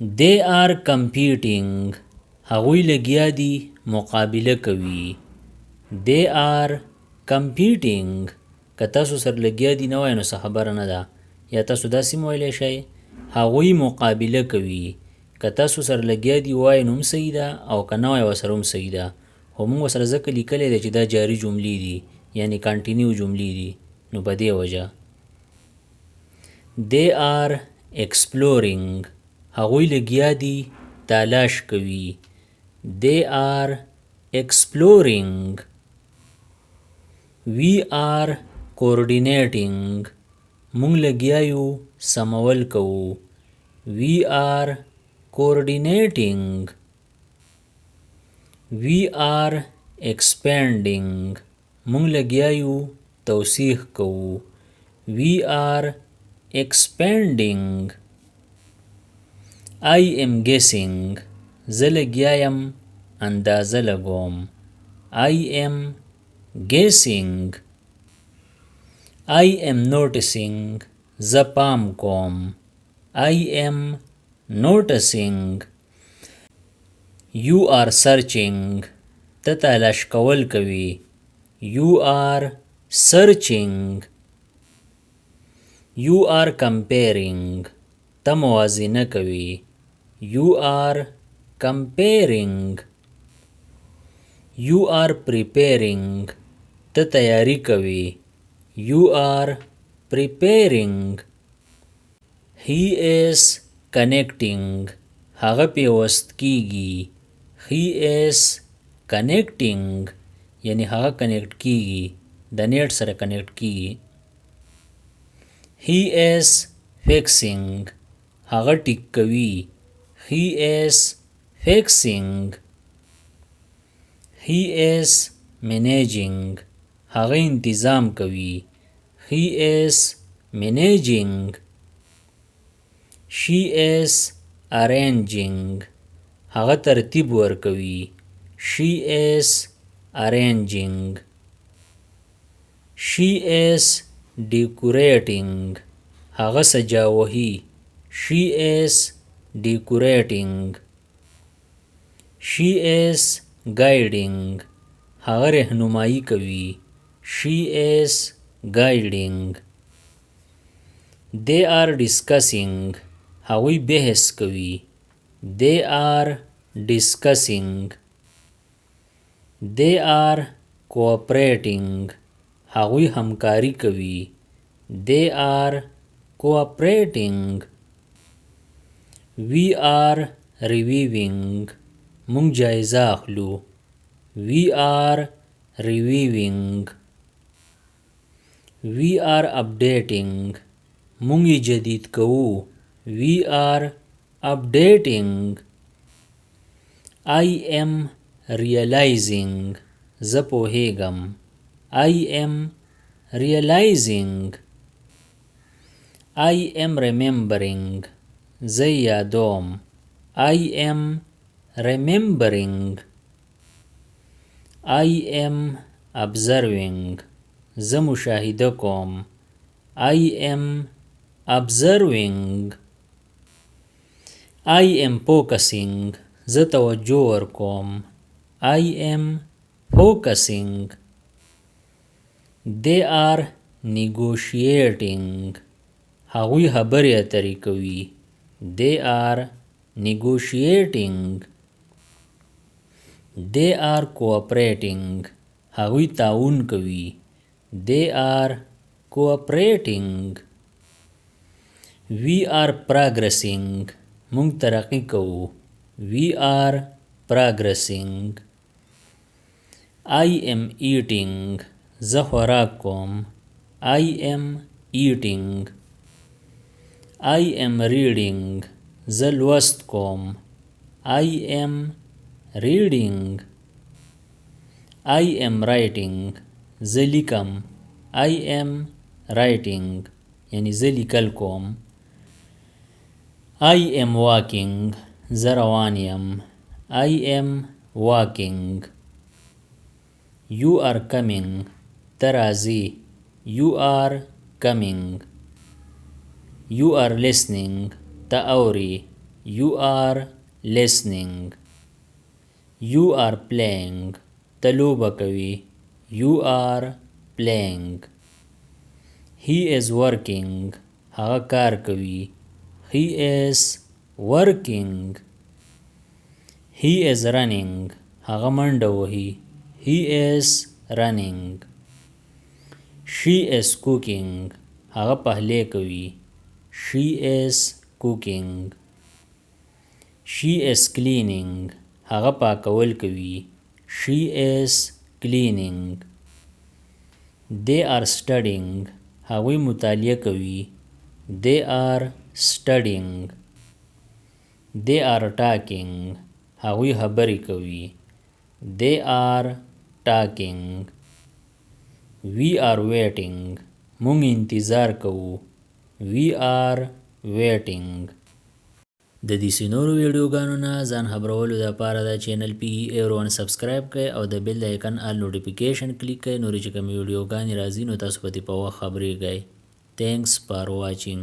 they are competing هغوی لګیا دي مقابله کوي they are competing که تاسو سره لګیا دي نه وای نو څه خبره نه ده یا تاسو داسې هم ویلی شئ هغوی مقابله کوي که تاسو سره لګیا دي وای نو هم صحیح ده او که نه وای ورسره هم صحیح ده خو موږ ورسره ځکه لیکلی دی چې دا جاري جملې دي یعنې کانټینیو جملې دي نو په دې وجه they are exploring هغوی لګیا دي تلاش کوي they are exploring we are coordinating مونږ لګیا یو سمول کوو we are coordinating we are expanding مونږ لګیا یو توسیح کوو we are expanding I am guessing زه لګیا یم اندازه لګوم I am guessing I am noticing زه پام کوم I am noticing you are searching ته تلاش کول کوي you are searching you are comparing ته موازنه کوي you are comparing you are preparing ته تیاری کوي you are preparing he is connecting هغه پیوست کیږي he is connecting یعنی هغه کنیکټ کیږي د نیټ سره کنیکټ کیږي he is fixing هغه ټیک کوي he is fixing he is managing هغه انتظام کوي he is managing she is arranging هغه ترتیب ورکوي she is arranging she is decorating هغه سجاوهی she is decorating she is guiding هغه رهنمایی کوي she is guiding they are discussing هغوی بحث کوي they are discussing they are cooperating هغوی همکاری کوي they are cooperating we are reviewing مونږ جایزه اخلو we are reviewing we are updating مونږ یې جدید کوو we are updating I am realizing زه پوهیږم I am realizing I am remembering زه یادوم I am remembering I am observing زه مشاهده کوم I am observing I am focusing زه توجه ورکوم I am focusing they are negotiating هغوی خبرې اترې کوي they are negotiating they are cooperating هغوی تعاون کوي they are cooperating we are progressing مونږ ترقی کوو we are progressing I am eating زه خوراک کوم I am eating I am reading زه لوست کوم I am reading I am writing زه لیکم I am writing یعنی زه لیکل کوم I am walking زه روان یم I am walking you are coming ته راځې you are coming you are listening ته اورې You are listening. You are playing. ته لوبه کوي. You are playing. He is working. هغه کار کوي. He is working. He is running. هغه منډه وهي. He is running. She is cooking. هغه پخلی کوي. She is cooking. She is cleaning. هغه پاکول کوي. She is cleaning. They are studying. هغوی مطالعه کوي. They are studying. They are talking. هغوی خبرې کوي. They are talking. We are waiting. مونږ انتظار کوو. We are waiting. د دې سینورو ویډیوګانو نه ځان خبرولو لپاره د چینل پی ایرون سبسکرایب کړئ او د بیل آیکن آل نوټیفیکیشن کلیک کړئ نورې چې کومې ویډیوګانې راځي نو تاسو په دې په وخت خبرېږئ. Thanks for watching.